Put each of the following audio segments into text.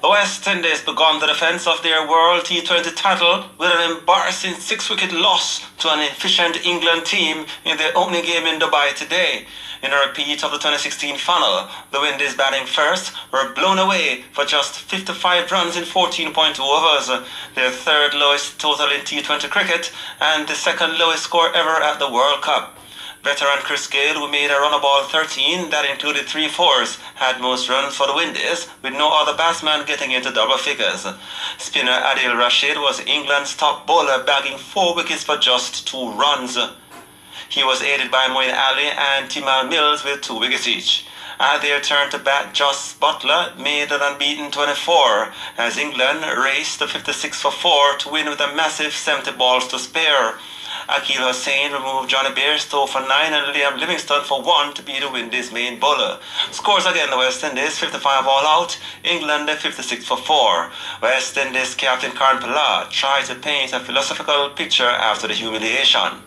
The West Indies began the defence of their World T20 title with an embarrassing 6-wicket loss to an efficient England team in their opening game in Dubai today. In a repeat of the 2016 final, the Windies batting first were blown away for just 55 runs in 14.2 overs, their third lowest total in T20 cricket and the second lowest score ever at the World Cup. Veteran Chris Gayle, who made a run of ball 13 that included 3 fours, had most runs for the Windies, with no other batsman getting into double figures. Spinner Adil Rashid was England's top bowler, bagging 4 wickets for just 2 runs. He was aided by Moeen Ali and Timal Mills with 2 wickets each. At their turn to bat, Jos Buttler made an unbeaten 24, as England raced to 56 for 4 to win with a massive 70 balls to spare. Akeal Hussain removed Johnny Bairstow for 9 and Liam Livingstone for 1 to be the Windies' main bowler. Scores again: the West Indies 55 all out, England 56 for 4. West Indies captain Karan Pillai tried to paint a philosophical picture after the humiliation.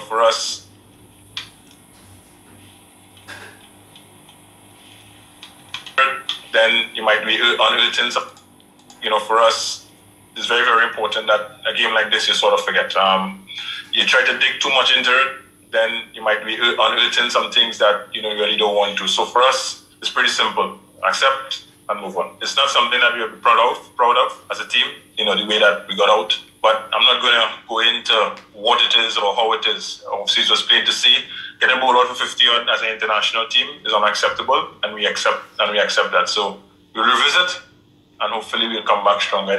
For us, then you might be unearthing some. For us, it's very, very important that a game like this you sort of forget. You try to dig too much into it, then you might be unearthing some things that you really don't want to. So for us, it's pretty simple: accept and move on. It's not something that we'll be proud of as a team. The way that we got out. But I'm not going to go into what it is or how it is. Obviously, it was plain to see. Getting bowled out for 50 odd as an international team is unacceptable, and we accept that. So we'll revisit, and hopefully we'll come back stronger.